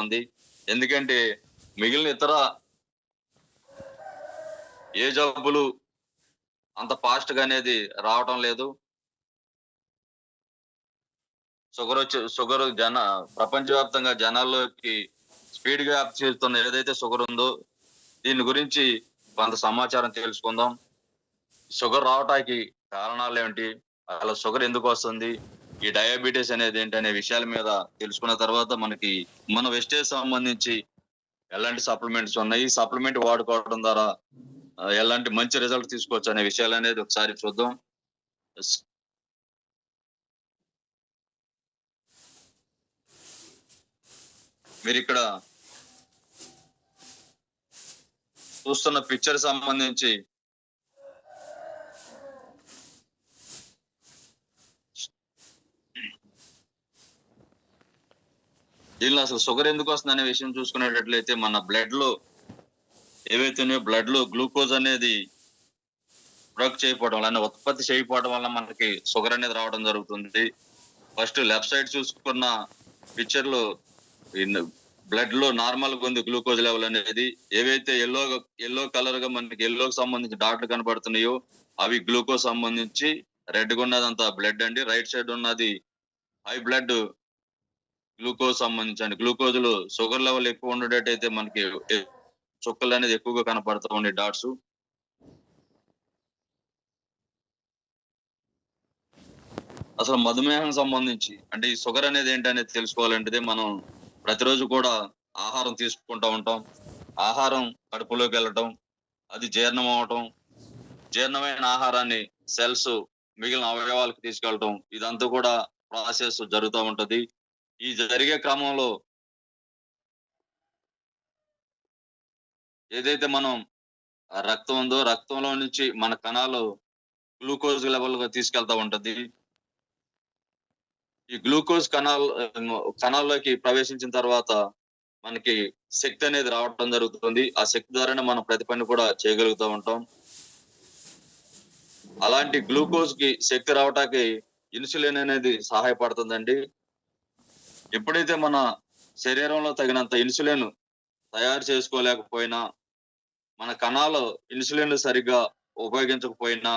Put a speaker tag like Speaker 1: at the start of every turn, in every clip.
Speaker 1: ఉంది. ఎందుకంటే మిగిలిన ఇతర ఏ జబ్బులు అంత ఫాస్ట్ గా అనేది రావటం లేదు. షుగర్ ప్రపంచవ్యాప్తంగా జనాల్లోకి స్పీడ్ గా వ్యాప్తి చెందుతున్న ఏదైతే షుగర్ ఉందో దీని గురించి కొంత సమాచారం తెలుసుకుందాం. షుగర్ రావటానికి కారణాలు ఏమిటి, అలా షుగర్ ఎందుకు వస్తుంది, ఈ డయాబెటీస్ అనేది ఏంటి అనే విషయాల మీద తెలుసుకున్న తర్వాత మనకి మన వెస్టేజ్ సంబంధించి ఎలాంటి సప్లిమెంట్స్ ఉన్నాయి, సప్లిమెంట్ వాడుకోవడం ద్వారా ఎలాంటి మంచి రిజల్ట్ తీసుకోవచ్చు అనే విషయాలు అనేది ఒకసారి చూద్దాం. మీరు ఇక్కడ చూస్తున్న పిక్చర్ సంబంధించి దీనిలో అసలు షుగర్ ఎందుకు వస్తుంది అనే విషయం చూసుకునేటట్లయితే మన బ్లడ్ లో ఏవైతే బ్లడ్ లో గ్లూకోజ్ అనేది ప్రొడక్ట్ చేయకపోవడం వల్ల, ఉత్పత్తి చేయకపోవడం వల్ల మనకి షుగర్ అనేది రావడం జరుగుతుంది. ఫస్ట్ లెఫ్ట్ సైడ్ చూసుకున్న పిక్చర్ లో బ్లడ్ లో నార్మల్ గా ఉంది గ్లూకోజ్ లెవెల్ అనేది. ఏవైతే ఎల్లో కలర్ గా మనకి ఎల్లోకి సంబంధించి డాట్లు కనబడుతున్నాయో అవి గ్లూకోజ్ సంబంధించి, రెడ్ గా ఉన్నదంతా బ్లడ్ అండి. రైట్ సైడ్ ఉన్నది హై బ్లడ్ గ్లూకోజ్ సంబంధించి. గ్లూకోజ్ లో షుగర్ లెవెల్ ఎక్కువ ఉండేటైతే మనకి చుక్కలు అనేది ఎక్కువగా కనపడుతూ ఉండే డాట్స్. అసలు మధుమేహం సంబంధించి అంటే ఈ షుగర్ అనేది ఏంటనేది తెలుసుకోవాలంటే మనం ప్రతిరోజు కూడా ఆహారం తీసుకుంటూ ఉంటాం. ఆహారం కడుపులోకి వెళ్ళటం, అది జీర్ణం అవటం, జీర్ణమైన ఆహారాన్ని సెల్స్ మిగిలిన అవయవాలకు తీసుకెళ్ళటం, ఇదంతా కూడా ప్రాసెస్ జరుగుతూ ఉంటది. ఈ జరిగే క్రమంలో ఏదైతే మనం రక్తం ఉందో రక్తంలో నుంచి మన కణాలు గ్లూకోజ్ లెవెల్ గా తీసుకెళ్తా ఉంటది. ఈ గ్లూకోజ్ కణాల్లోకి ప్రవేశించిన తర్వాత మనకి శక్తి అనేది రావడం జరుగుతుంది. ఆ శక్తి ద్వారానే మనం ప్రతి పని కూడా చేయగలుగుతూ ఉంటాం. అలాంటి గ్లూకోజ్ కి శక్తి రావటానికి ఇన్సులిన్ అనేది సహాయపడుతుందండి. ఎప్పుడైతే మన శరీరంలో తగినంత ఇన్సులిన్ తయారు చేసుకోలేకపోయినా, మన కణాలు ఇన్సులిన్ సరిగ్గా ఉపయోగించకపోయినా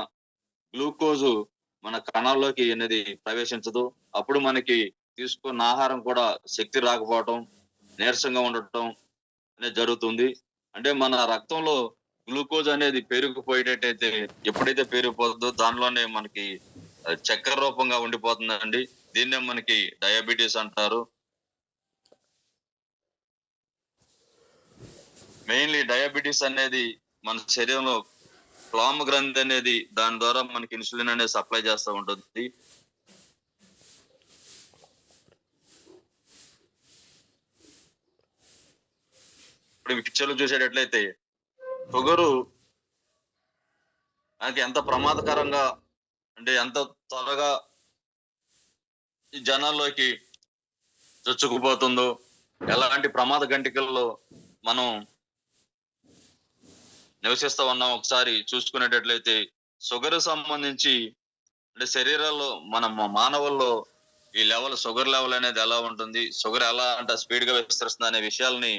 Speaker 1: గ్లూకోజ్ మన కణాల్లోకి అనేది ప్రవేశించదు. అప్పుడు మనకి తీసుకున్న ఆహారం కూడా శక్తి రాకపోవటం, నీరసంగా ఉండటం అనేది జరుగుతుంది. అంటే మన రక్తంలో గ్లూకోజ్ అనేది పెరిగిపోయేటట్టయితే ఎప్పుడైతే పెరిగిపోతుందో దానిలోనే మనకి చక్కెర రూపంగా ఉండిపోతుందండి. దీన్నే మనకి డయాబెటీస్ అంటారు. మెయిన్లీ డయాబెటీస్ అనేది మన శరీరంలో క్లామ్ గ్రంథి అనేది దాని ద్వారా మనకి ఇన్సులిన్ అనేది సప్లై చేస్తూ ఉంటుంది. ఇప్పుడు పిక్చర్లు చూసేటట్లయితే షుగరు మనకి ఎంత ప్రమాదకరంగా అంటే ఎంత త్వరగా ఈ జనాల్లోకి చొచ్చుకుపోతుందో, ఎలాంటి ప్రమాద గంటికల్లో మనం నివసిస్తా ఉన్నాం ఒకసారి చూసుకునేటట్లయితే షుగర్ సంబంధించి అంటే శరీరంలో మన మానవుల్లో ఈ షుగర్ లెవెల్ అనేది ఎలా ఉంటుంది, షుగర్ ఎలా అంటే స్పీడ్ గా విస్తరిస్తుంది అనే విషయాల్ని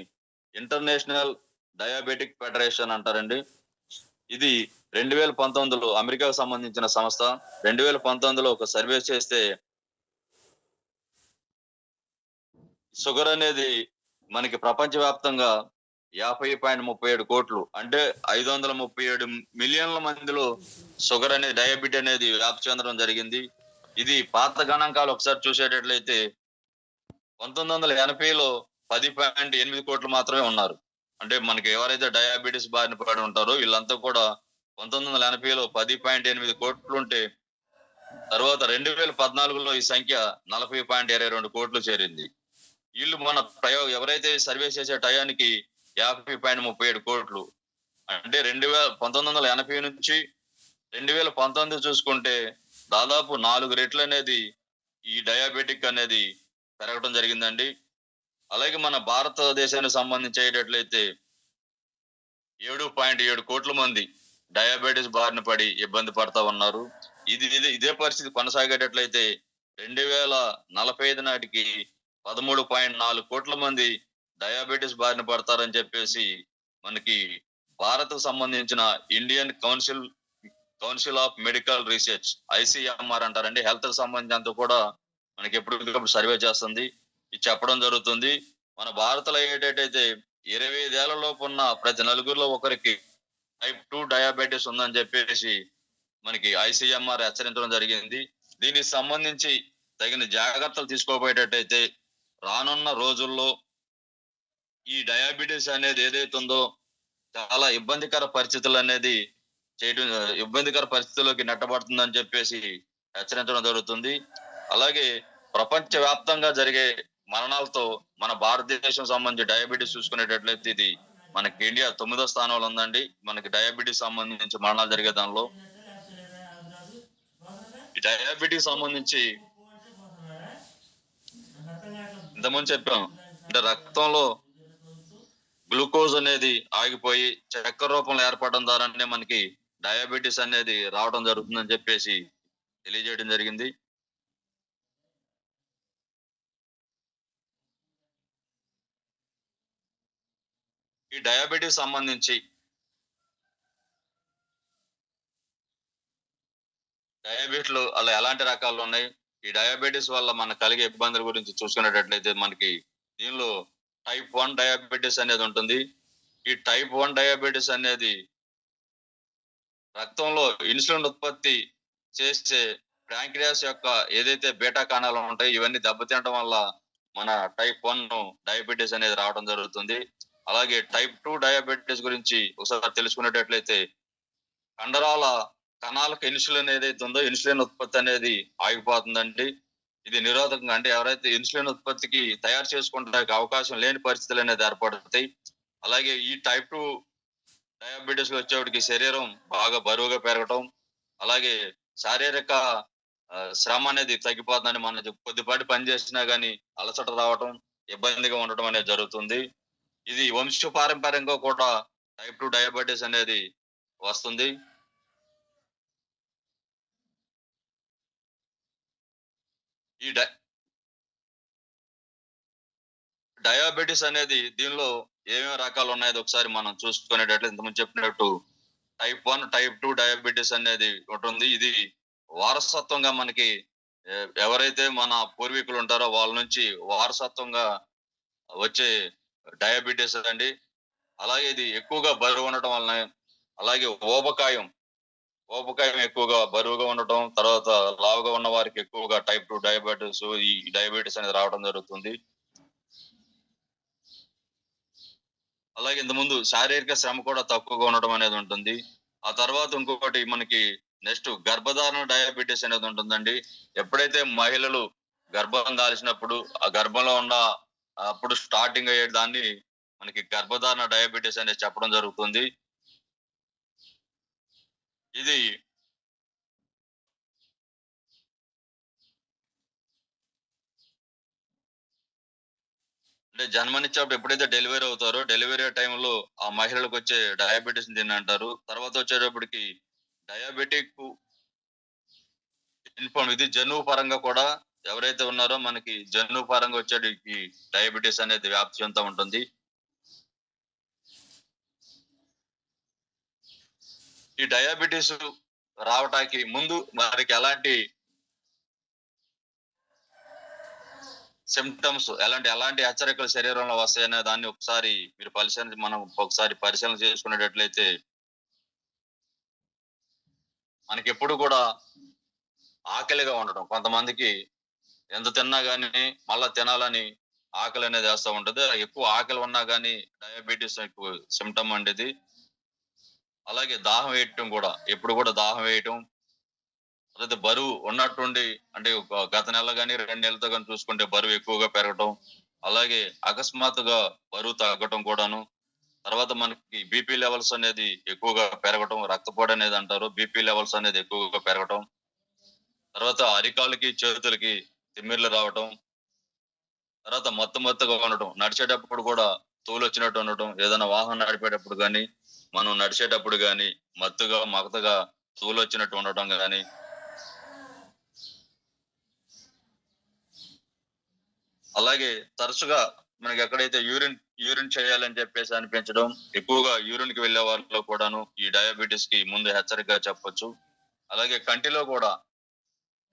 Speaker 1: ఇంటర్నేషనల్ డయాబెటిక్ ఫెడరేషన్ అంటారండి. ఇది 2019లో అమెరికాకు సంబంధించిన సంస్థ. 2019లో ఒక సర్వే చేస్తే షుగర్ అనేది మనకి ప్రపంచవ్యాప్తంగా 50.37 కోట్లు అంటే 537 మిలియన్ల మందిలో షుగర్ అనేది డయాబెటీ అనేది వ్యాప్తి చెందడం జరిగింది. ఇది పాత గణాంకాలు ఒకసారి చూసేటట్లయితే 1980లో 10.8 కోట్లు మాత్రమే ఉన్నారు. అంటే మనకి ఎవరైతే డయాబెటీస్ బారిన పడి ఉంటారో వీళ్ళంతా కూడా 1980లో 10.8 కోట్లు ఉంటే తర్వాత 2014లో ఈ సంఖ్య 40.22 కోట్లు చేరింది. వీళ్ళు మన ఎవరైతే సర్వే చేసే టయానికి 50.37 కోట్లు అంటే 1980 నుంచి 2019 చూసుకుంటే దాదాపు 4 రెట్లు అనేది ఈ డయాబెటిక్ అనేది పెరగడం జరిగిందండి. అలాగే మన భారతదేశానికి సంబంధించేటట్లయితే 7.7 కోట్ల మంది డయాబెటీస్ బారిన పడి ఇబ్బంది పడతా ఉన్నారు. ఇదే పరిస్థితి కొనసాగేటట్లయితే 2045 నాటికి 13.4 కోట్ల మంది డయాబెటిస్ బారిన పడతారని చెప్పేసి మనకి భారత్కు సంబంధించిన Indian council of medical research ICMR అంటారండి. హెల్త్ కి సంబంధించినంత కూడా మనకి ఎప్పటికప్పుడు సర్వే చేస్తుంది. ఇది చెప్పడం జరుగుతుంది. మన భారత్లో ఏంటంటే 25 ఏళ్ల లోపు ఉన్న ప్రతి నలుగురిలో ఒకరికి టైప్ 2 డయాబెటిస్ ఉందని చెప్పేసి మనకి ICMR హెచ్చరించడం జరిగింది. దీనికి సంబంధించి తగిన జాగ్రత్తలు తీసుకోబోయేటట్టయితే రానున్న రోజుల్లో ఈ డయాబెటిస్ అనేది ఏదైతే ఉందో చాలా ఇబ్బందికర పరిస్థితులు అనేది ఇబ్బందికర పరిస్థితుల్లోకి నెట్టబడుతుందని చెప్పేసి హెచ్చరించడం జరుగుతుంది. అలాగే ప్రపంచ వ్యాప్తంగా జరిగే మరణాలతో మన భారతదేశం సంబంధించి డయాబెటిస్ చూసుకునేటట్లయితే ఇది మనకి ఇండియా 9వ స్థానంలో ఉందండి. మనకి డయాబెటిస్ సంబంధించి మరణాలు జరిగే దానిలో ఈ డయాబెటిస్ సంబంధించి ఇంతకుముందు చెప్పాం అంటే రక్తంలో గ్లూకోజ్ అనేది ఆగిపోయి చక్కెర రూపంలో ఏర్పడడం ద్వారానే మనకి డయాబెటిస్ అనేది రావడం జరుగుతుందని చెప్పేసి తెలియజేయడం జరిగింది. ఈ డయాబెటిస్ సంబంధించి డయాబెటిస్ లో అలా ఎలాంటి రకాలు ఉన్నాయి, ఈ డయాబెటిస్ వల్ల మనకు కలిగే ఇబ్బందుల గురించి చూసుకునేటట్లయితే మనకి దీనిలో టైప్ 1 డయాబెటిస్ అనేది ఉంటుంది. ఈ టైప్ 1 డయాబెటిస్ అనేది రక్తంలో ఇన్సులిన్ ఉత్పత్తి చేసే ప్యాంక్రియాస్ యొక్క ఏదైతే బీటా కణాలు ఉంటాయి ఇవన్నీ దెబ్బతినడం వల్ల మన టైప్ 1 డయాబెటిస్ అనేది రావడం జరుగుతుంది. అలాగే టైప్ 2 డయాబెటిస్ గురించి ఒకసారి తెలుసుకునేటట్లయితే కండరాల కణాలకు ఇన్సులిన్ ఏదైతే ఉందో ఇన్సులిన్ ఉత్పత్తి అనేది ఆగిపోతుందండి. ఇది నిరోధకంగా అంటే ఎవరైతే ఇన్సులిన్ ఉత్పత్తికి తయారు చేసుకోవడానికి అవకాశం లేని పరిస్థితులు అనేది ఏర్పడతాయి. అలాగే ఈ టైప్ 2 డయాబెటిస్ వచ్చేవాడికి శరీరం బాగా బరువుగా పెరగటం, అలాగే శారీరక శ్రమ అనేది తగ్గిపోతుందని మనం కొద్దిపాటి పని చేసినా గానీ అలసట రావటం, ఇబ్బందిగా ఉండటం అనేది జరుగుతుంది. ఇది వంశపారంపర్యంగా కూడా టైప్ 2 డయాబెటిస్ అనేది వస్తుంది. ఈ డయాబెటిస్ అనేది దీనిలో ఏమేమి రకాలు ఉన్నాయో ఒకసారి మనం చూసుకునేటట్లు ఇంతకుముందు చెప్పినట్టు టైప్ 1 టైప్ 2 డయాబెటిస్ అనేది ఉంటుంది. ఇది వారసత్వంగా మనకి ఎవరైతే మన పూర్వీకులు ఉంటారో వాళ్ళ నుంచి వారసత్వంగా వచ్చే డయాబెటిస్ అండి. అలాగే ఇది ఎక్కువగా బరువు ఉండటం వలన, అలాగే ఊబకాయం ఎక్కువగా బరువుగా ఉండటం, తర్వాత లావుగా ఉన్న వారికి ఎక్కువగా టైప్ 2 డయాబెటిస్ ఈ డయాబెటిస్ అనేది రావడం జరుగుతుంది. అలాగే ఇంతకుముందు శారీరక శ్రమ కూడా తక్కువగా ఉండడం అనేది ఉంటుంది. ఆ తర్వాత ఇంకొకటి మనకి నెక్స్ట్ గర్భధారణ డయాబెటిస్ అనేది ఉంటుందండి. ఎప్పుడైతే మహిళలు గర్భం దాల్చినప్పుడు ఆ గర్భంలో ఉన్న అప్పుడు స్టార్టింగ్ అయ్యే దాన్ని మనకి గర్భధారణ డయాబెటిస్ అనేది చెప్పడం జరుగుతుంది. ఇది అంటే జన్మనిచ్చేటప్పుడు ఎప్పుడైతే డెలివరీ అవుతారో డెలివరీ టైంలో ఆ మహిళలకు వచ్చే డయాబెటిస్ దీన్ని అంటారు. తర్వాత వచ్చేటప్పటికి డయాబెటిక్ ఇది జన్యువు పరంగా కూడా ఎవరైతే ఉన్నారో మనకి జన్యువు పరంగా వచ్చేటికి డయాబెటిస్ అనేది వ్యాప్తి చెందుతూ ఉంటుంది. ఈ డయాబెటిస్ రావటానికి ముందు మనకి ఎలాంటి సిమ్టమ్స్ ఎలాంటి హెచ్చరికలు శరీరంలో వస్తాయనే దాన్ని ఒకసారి మీరు మనం ఒకసారి పరిశీలన చేసుకునేటట్లయితే మనకి ఎప్పుడు కూడా ఆకలిగా ఉండటం, కొంతమందికి ఎంత తిన్నా గానీ మళ్ళా తినాలని ఆకలి అనేది వేస్తూ ఉంటది. ఎక్కువ ఆకలి ఉన్నా గానీ డయాబెటిస్ ఎక్కువ సిమ్టమ్ అండి. అలాగే దాహం వేయటం కూడా ఎప్పుడు కూడా దాహం వేయటం, అదే బరువు ఉన్నట్టుండి అంటే గత నెల గానీ 2 నెలలతో కానీ చూసుకుంటే బరువు ఎక్కువగా పెరగటం, అలాగే అకస్మాత్తుగా బరువు తగ్గటం కూడాను. తర్వాత మనకి బీపీ లెవెల్స్ అనేది ఎక్కువగా పెరగటం, రక్తపోటు అనేది అంటారు, బీపీ లెవెల్స్ అనేది ఎక్కువగా పెరగటం, తర్వాత అరికాళ్ళకి చేతులకి తిమ్మిర్లు రావటం, తర్వాత మత్తుగా ఉండటం, నడిచేటప్పుడు కూడా తూలు వచ్చినట్టు ఉండటం, ఏదైనా వాహనం నడిపేటప్పుడు కానీ మనం నడిచేటప్పుడు కానీ మగతగా తూలు వచ్చినట్టు ఉండటం కానీ, అలాగే తరచుగా మనకి ఎక్కడైతే యూరిన్ చేయాలని చెప్పేసి అనిపించడం, ఎక్కువగా యూరిన్ కి వెళ్ళే వారిలో కూడాను ఈ డయాబెటిస్ కి ముందు హెచ్చరికగా చెప్పొచ్చు. అలాగే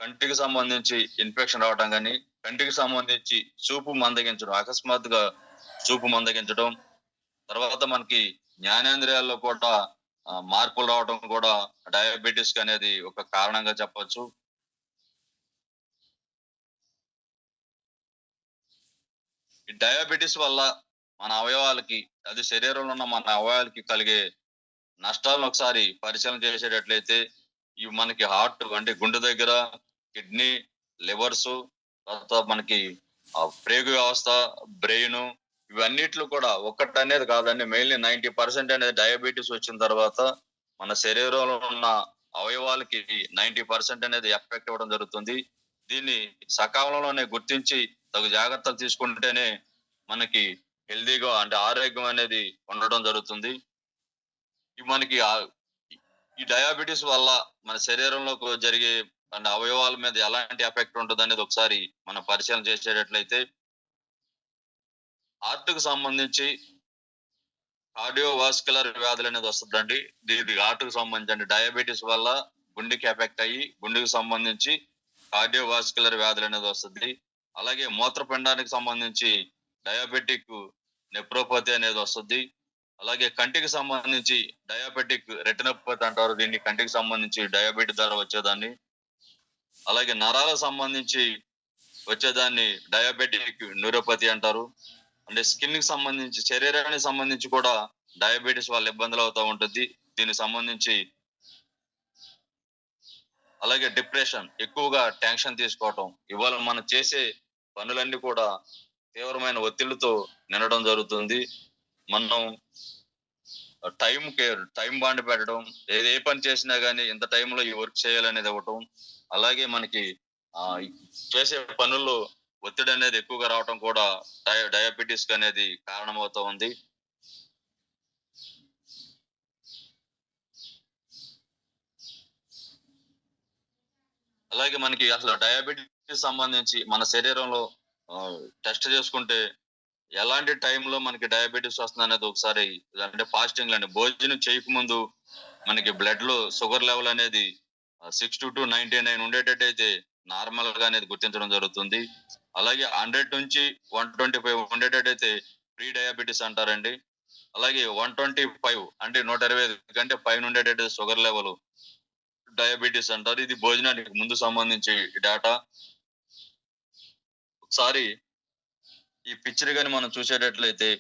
Speaker 1: కంటికి సంబంధించి ఇన్ఫెక్షన్ రావడం గాని, కంటికి సంబంధించి చూపు మందగించడం, అకస్మాత్తుగా చూపు మందగించడం, తర్వాత మనకి జ్ఞానేంద్రియాల్లో కూడా మార్పులు రావడం కూడా డయాబెటిస్ కి అనేది ఒక కారణంగా చెప్పొచ్చు. ఈ డయాబెటిస్ వల్ల మన అవయవాలకి, అది శరీరంలో ఉన్న మన అవయవాలకి కలిగే నష్టాలను ఒకసారి పరిశీలన చేసేటట్లయితే, ఇవి మనకి హార్ట్ అంటే గుండె దగ్గర, కిడ్నీ, లివర్స్, తర్వాత మనకి ప్రేగు వ్యవస్థ, బ్రెయిన్, ఇవన్నిట్లో కూడా ఒక్కటనేది కాదండి. మెయిన్లీ 90% అనేది డయాబెటిస్ వచ్చిన తర్వాత మన శరీరంలో ఉన్న అవయవాలకి 90% అనేది ఎఫెక్ట్ ఇవ్వడం జరుగుతుంది. దీన్ని సకాలంలోనే గుర్తించి తగు జాగ్రత్తలు తీసుకుంటేనే మనకి హెల్దీగా అంటే ఆరోగ్యం అనేది ఉండడం జరుగుతుంది. మనకి ఈ డయాబెటిస్ వల్ల మన శరీరంలో జరిగే అంటే అవయవాల మీద ఎలాంటి ఎఫెక్ట్ ఉంటుంది అనేది ఒకసారి మనం పరిశీలన చేసేటట్లయితే, హార్ట్ కు సంబంధించి కార్డియోవాస్కులర్ వ్యాధులు అనేది వస్తుందండి. ఇది హార్ట్ కు సంబంధించి డయాబెటిస్ వల్ల గుండెకి ఎఫెక్ట్ అయ్యి గుండెకి సంబంధించి కార్డియోవాస్కులర్ వ్యాధులు అనేది వస్తుంది. అలాగే మూత్రపిండానికి సంబంధించి డయాబెటిక్ నెఫ్రోపతి అనేది వస్తుంది. అలాగే కంటికి సంబంధించి డయాబెటిక్ రెటినోపతి అంటారు దీన్ని, కంటికి సంబంధించి డయాబెటిస్ ద్వారా వచ్చేదాన్ని. అలాగే నరాలకు సంబంధించి వచ్చేదాన్ని డయాబెటిక్ న్యూరోపతి అంటారు. అంటే స్కిన్ కి సంబంధించి, శరీరానికి సంబంధించి కూడా డయాబెటిస్ వల్ల ఇబ్బందులు అవుతూ ఉంటుంది దీనికి సంబంధించి. అలాగే డిప్రెషన్, ఎక్కువగా టెన్షన్ తీసుకోవటం, ఇవాళ మనం చేసే పనులన్నీ కూడా తీవ్రమైన ఒత్తిళ్లతో నిండడం జరుగుతుంది. మనం టైం బాండ్ పెట్టడం, ఏ పని చేసినా గానీ ఇంత టైంలో ఈ వర్క్ చేయాలనేది ఇవ్వటం, అలాగే మనకి చేసే పనుల్లో ఒత్తిడి అనేది ఎక్కువగా రావటం కూడా డయాబెటిస్ అనేది కారణమవుతా ఉంది. అలాగే మనకి అసలు డయాబెటిస్ సంబంధించి మన శరీరంలో టెస్ట్ చేసుకుంటే ఎలాంటి టైంలో మనకి డయాబెటిస్ వస్తుంది అనేది ఒకసారి అంటే ఫాస్టింగ్ అండి, భోజనం చేయకముందు మనకి బ్లడ్ లో షుగర్ లెవెల్ అనేది 62 to 99 ఉండేటట్టయితే నార్మల్ గా అనేది గుర్తించడం జరుగుతుంది. అలాగే 100 నుంచి 125 ఉండేటట్టయితే ప్రీ డయాబెటిస్ అంటారండి. అలాగే 125 అంటే 125 కంటే పైన ఉండేటట్టు షుగర్ లెవెల్ డయాబెటిస్ అంటారు. ఇది భోజనానికి ముందు సంబంధించి డేటా. ఒకసారి ఈ పిక్చర్ గాని మనం చూసేటట్లయితే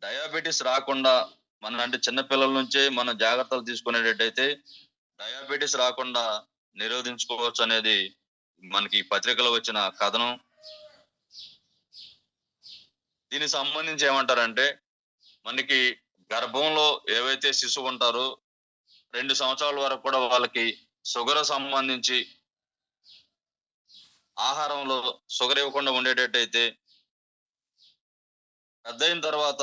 Speaker 1: డయాబెటిస్ రాకుండా మన అంటే చిన్నపిల్లల నుంచే మనం జాగ్రత్తలు తీసుకునేటట్టయితే డయాబెటిస్ రాకుండా నిరోధించుకోవచ్చు అనేది మనకి పత్రికలో వచ్చిన కథనం. దీనికి సంబంధించి ఏమంటారంటే, మనకి గర్భంలో ఏవైతే శిశువు ఉంటారో 2 సంవత్సరాల వరకు కూడా వాళ్ళకి షుగర్ సంబంధించి ఆహారంలో షుగర్ ఇవ్వకుండా ఉండేటట్టయితే, పెద్దయిన తర్వాత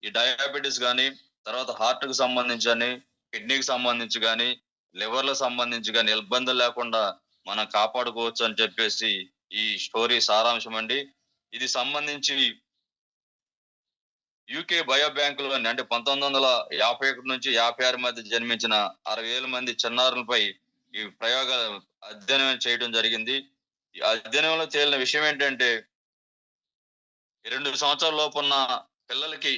Speaker 1: ఈ డయాబెటిస్ కానీ, తర్వాత హార్ట్ కు సంబంధించి కానీ, కిడ్నీకి సంబంధించి కానీ, లివర్ లకు సంబంధించి కానీ ఇబ్బందులు లేకుండా మనం కాపాడుకోవచ్చు అని చెప్పేసి ఈ స్టోరీ సారాంశం అండి. ఇది సంబంధించి యూకే బయో బ్యాంక్ లోని అంటే 1951 నుంచి 56 మధ్య జన్మించిన 60,000 మంది చిన్నారులపై ఈ ప్రయోగాలు అధ్యయనం చేయడం జరిగింది. ఈ అధ్యయనంలో తేలిన విషయం ఏంటంటే, 2 సంవత్సరాల లోపు ఉన్న పిల్లలకి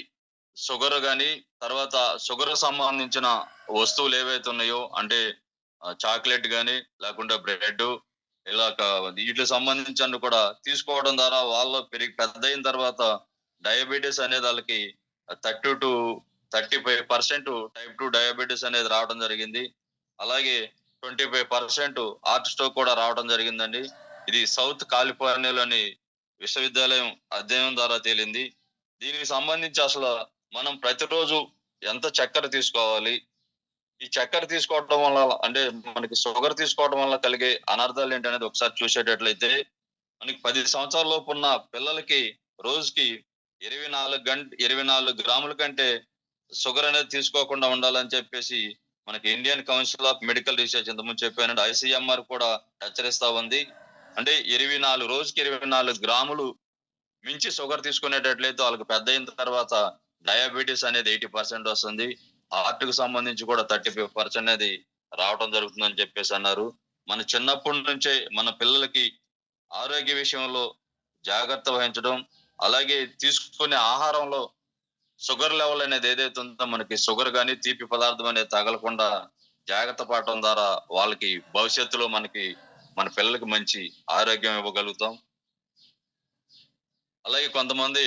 Speaker 1: షుగర్ గాని, తర్వాత షుగర్ సంబంధించిన వస్తువులు ఏవైతే ఉన్నాయో అంటే చాక్లెట్ గాని, లేకుంటే బ్రెడ్, ఇలా వీటికి సంబంధించి కూడా తీసుకోవడం ద్వారా వాళ్ళు పెద్దయిన తర్వాత డయాబెటిస్ అనేది వాళ్ళకి 30 to 35% టైప్ 2 డయాబెటిస్ అనేది రావడం జరిగింది. అలాగే 25% హార్ట్ స్ట్రోక్ కూడా రావడం జరిగిందండి. ఇది సౌత్ కాలిఫోర్నియాలోని విశ్వవిద్యాలయం అధ్యయనం ద్వారా తేలింది. దీనికి సంబంధించి అసలు మనం ప్రతిరోజు ఎంత చక్కెర తీసుకోవాలి, ఈ చక్కెర తీసుకోవడం వల్ల అంటే మనకి షుగర్ తీసుకోవడం వల్ల కలిగే అనర్థాలు ఏంటనేది ఒకసారి చూసేటట్లయితే, మనకి 10 సంవత్సరాల లోపు ఉన్న పిల్లలకి రోజుకి 24 గ్రాముల కంటే షుగర్ అనేది తీసుకోకుండా ఉండాలని చెప్పేసి మనకి Indian council of medical research ఇంతకుముందు చెప్పానండి, ICMR కూడా హెచ్చరిస్తా ఉంది. అంటే రోజుకి 24 గ్రాములు మించి షుగర్ తీసుకునేటట్లయితే వాళ్ళకి పెద్ద అయిన తర్వాత డయాబెటీస్ అనేది 80% వస్తుంది. హార్ట్ కు సంబంధించి కూడా 35% అనేది రావడం జరుగుతుందని చెప్పేసి అన్నారు. మన చిన్నప్పటి నుంచే మన పిల్లలకి ఆరోగ్య విషయంలో జాగ్రత్త వహించడం, అలాగే తీసుకునే ఆహారంలో షుగర్ లెవెల్ అనేది ఏదైతే ఉందో మనకి షుగర్ గాని, తీపి పదార్థం అనేది తగలకుండా జాగ్రత్త పడటం ద్వారా వాళ్ళకి భవిష్యత్తులో మన పిల్లలకి మంచి ఆరోగ్యం ఇవ్వగలుగుతాం. అలాగే కొంతమంది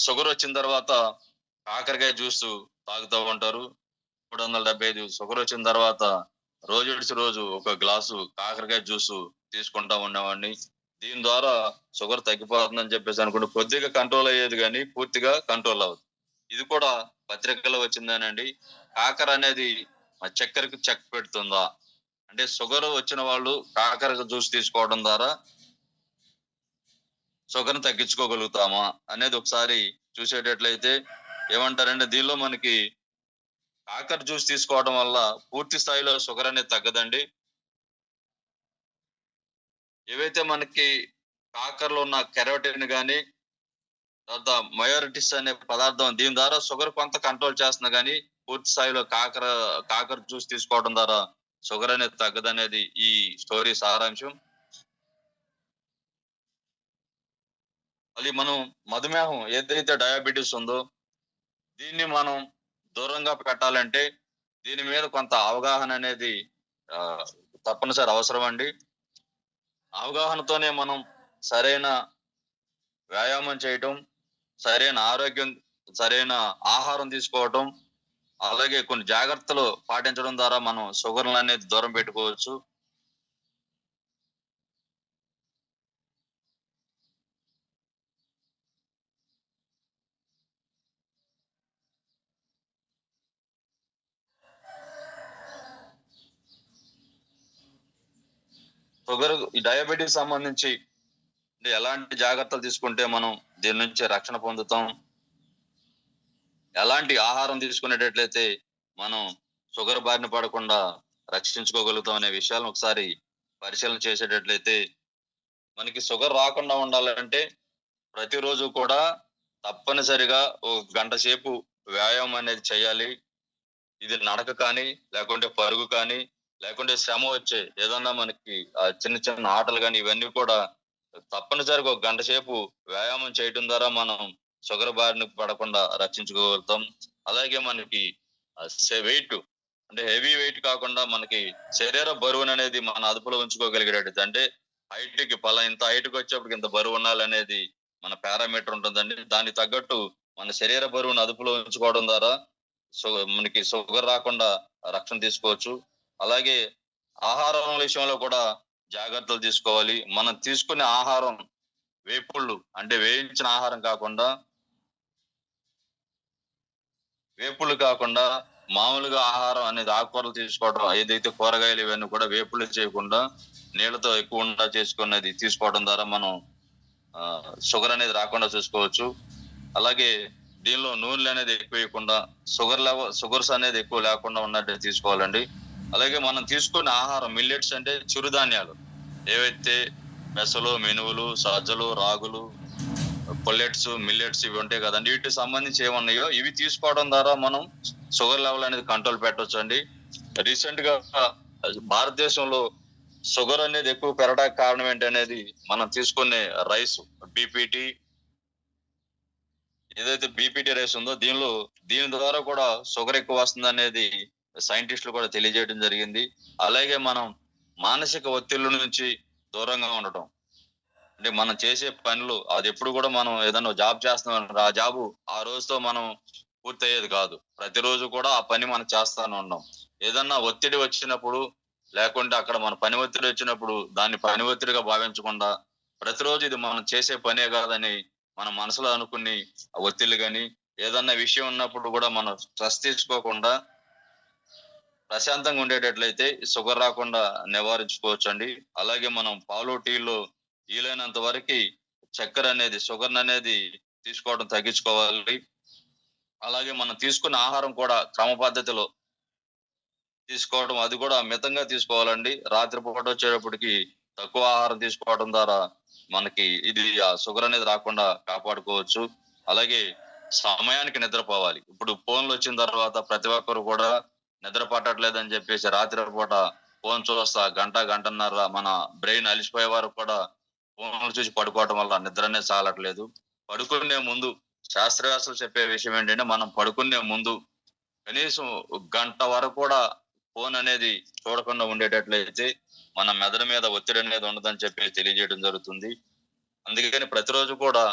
Speaker 1: షుగర్ వచ్చిన తర్వాత కాకరకాయ జ్యూస్ తాగుతూ ఉంటారు. 375 షుగర్ వచ్చిన తర్వాత రోజు విడిచి రోజు ఒక గ్లాసు కాకరకాయ జ్యూస్ తీసుకుంటా ఉండేవాడిని. దీని ద్వారా షుగర్ తగ్గిపోతుందని చెప్పేసి అనుకుంటే కొద్దిగా కంట్రోల్ అయ్యేది కానీ పూర్తిగా కంట్రోల్ అవ్వదు. ఇది కూడా పత్రికల్లో వచ్చిందేనండి. కాకర అనేది చక్కెరకు చెక్ పెడుతుందా? అంటే షుగర్ వచ్చిన వాళ్ళు కాకర జ్యూస్ తీసుకోవడం ద్వారా షుగర్‌ని తగ్గించుకోగలుగుతామా అనేది ఒకసారి చూసేటట్లయితే ఏమంటారంటే దీనిలో మనకి కాకర జ్యూస్ తీసుకోవడం వల్ల పూర్తి స్థాయిలో షుగర్ అనేది తగ్గదండి. ఏవైతే మనకి కాకరలో ఉన్న కెరోటిన్ గాని, తర్వాత మయోరిటిస్ అనే పదార్థం దీని ద్వారా షుగర్ కొంత కంట్రోల్ చేస్తుంది గానీ, పూర్తి స్థాయిలో కాకర జ్యూస్ తీసుకోవడం ద్వారా షుగర్ అనేది తగ్గదనేది ఈ స్టోరీ సారాంశం. మళ్ళీ మనం మధుమేహం ఏదైతే డయాబెటిస్ ఉందో దీన్ని మనం దూరంగా పెట్టాలంటే దీని మీద కొంత అవగాహన అనేది ఆహ్, తప్పనిసరి అవసరం అండి. అవగాహనతోనే మనం సరైన వ్యాయామం చేయటం, సరైన ఆరోగ్యం, సరైన ఆహారం తీసుకోవటం, అలాగే కొన్ని జాగ్రత్తలు పాటించడం ద్వారా మనం షుగర్‌లనేది దూరం పెట్టుకోవచ్చు. ఈ డయాబెటిస్ సంబంధించి అంటే ఎలాంటి జాగ్రత్తలు తీసుకుంటే మనం దీని నుంచి రక్షణ పొందుతాం? ఎలాంటి ఆహారం తీసుకునేటట్లయితే మనం షుగర్ బారిన పడకుండా రక్షించుకోగలుగుతాం అనే విషయాలను ఒకసారి పరిశీలన చేసేటట్లయితే మనకి షుగర్ రాకుండా ఉండాలంటే ప్రతిరోజు కూడా తప్పనిసరిగా ఒక గంట సేపు వ్యాయామం అనేది చేయాలి. ఇది నడక కానీ, లేకుంటే పరుగు కానీ, లేకుంటే శ్రమ వచ్చే ఏదన్నా మనకి చిన్న చిన్న ఆటలు గాని ఇవన్నీ కూడా తప్పనిసరిగా ఒక గంట సేపు వ్యాయామం చేయటం ద్వారా మనం షుగర్ బారిన పడకుండా రక్షించుకోగలుగుతాం. అలాగే మనకి వెయిట్ అంటే హెవీ వెయిట్ కాకుండా మనకి శరీర బరువుననేది మన అదుపులో ఉంచుకోగలిగేటట్టు అంటే హైట్‌కి ఇంత హైట్‌కి వచ్చేప్పటికి ఇంత బరువు ఉండాలనేది మన పారామీటర్ ఉంటుందండి. దానికి తగ్గట్టు మన శరీర బరువును అదుపులో ఉంచుకోవడం ద్వారా సో మనకి షుగర్ రాకుండా రక్షణ తీసుకోవచ్చు. అలాగే ఆహారం విషయంలో కూడా జాగ్రత్తలు తీసుకోవాలి. మనం తీసుకునే ఆహారం వేపుళ్ళు అంటే వేయించిన ఆహారం కాకుండా వేపుళ్ళు కాకుండా మామూలుగా ఆహారం అనేది ఆకుకూరలు తీసుకోవడం ఏదైతే కూరగాయలు ఇవన్నీ కూడా వేపుళ్ళు చేయకుండా నీళ్ళతో ఎక్కువగా చేసుకున్నది తీసుకోవడం ద్వారా మనం షుగర్ అనేది రాకుండా చూసుకోవచ్చు. అలాగే దీనిలో నూనెలు అనేది ఎక్కువ వేయకుండా షుగర్స్ అనేది ఎక్కువ లేకుండా ఉన్నట్టు తీసుకోవాలండి. అలాగే మనం తీసుకునే ఆహారం మిల్లెట్స్ అంటే చిరుధాన్యాలు ఏవైతే పెసలు, మినువులు, సజ్జలు, రాగులు, పుల్లెట్స్, మిల్లెట్స్ ఇవి ఉంటాయి కదండీ. వీటికి సంబంధించి ఏమున్నాయో ఇవి తీసుకోవడం ద్వారా మనం షుగర్ లెవెల్ అనేది కంట్రోల్ పెట్టొచ్చండి. రీసెంట్ గా భారతదేశంలో షుగర్ అనేది ఎక్కువ పెరగడానికి కారణం ఏంటనేది మనం తీసుకునే రైస్ బీపీటీ ఏదైతే బీపీటీ రైస్ ఉందో దీని ద్వారా కూడా షుగర్ ఎక్కువ వస్తుందనేది సైంటిస్టులు కూడా తెలియజేయడం జరిగింది. అలాగే మనం మానసిక ఒత్తిళ్ళ నుంచి దూరంగా ఉండటం. అంటే మనం చేసే పనులు అదెప్పుడు కూడా మనం ఏదన్నా జాబ్ చేస్తున్నాం ఆ జాబు ఆ రోజుతో మనం పూర్తయ్యేది కాదు. ప్రతిరోజు కూడా ఆ పని మనం చేస్తానే ఉన్నాం. ఏదన్నా ఒత్తిడి వచ్చినప్పుడు లేకుంటే అక్కడ మన పని ఒత్తిడి వచ్చినప్పుడు దాన్ని పని ఒత్తిడిగా భావించకుండా ప్రతిరోజు ఇది మనం చేసే పనే కాదని మన మనసులో అనుకుని ఒత్తిళ్ళు గాని ఏదన్నా విషయం ఉన్నప్పుడు కూడా మనం స్ట్రెస్ తీసుకోకుండా ప్రశాంతంగా ఉండేటట్లయితే షుగర్ రాకుండా నివారించుకోవచ్చండి. అలాగే మనం పాలు, టీలో వీలైనంత వరకి షుగర్ అనేది తీసుకోవడం తగ్గించుకోవాలి. అలాగే మనం తీసుకున్న ఆహారం కూడా క్రమ పద్ధతిలో తీసుకోవడం అది కూడా మితంగా తీసుకోవాలండి. రాత్రి పూట వచ్చేటప్పటికి తక్కువ ఆహారం తీసుకోవడం ద్వారా మనకి ఇది ఆ షుగర్ అనేది రాకుండా కాపాడుకోవచ్చు. అలాగే సమయానికి నిద్రపోవాలి. ఇప్పుడు ఫోన్లు వచ్చిన తర్వాత ప్రతి ఒక్కరు కూడా నిద్ర పట్టట్లేదని చెప్పేసి రాత్రి పూట ఫోన్ చూస్తా గంటన్నర మన బ్రెయిన్ అలిసిపోయే వరకు కూడా ఫోన్లు చూసి పడుకోవడం వల్ల నిద్ర అనేది సాలట్లేదు. పడుకునే ముందు శాస్త్రవేత్తలు చెప్పే విషయం ఏంటంటే మనం పడుకునే ముందు కనీసం ఒక గంట వరకు కూడా ఫోన్ అనేది చూడకుండా ఉండేటట్లయితే మన మెదడు మీద ఒత్తిడి అనేది ఉండదని చెప్పి తెలియజేయడం జరుగుతుంది. అందుకని ప్రతిరోజు కూడా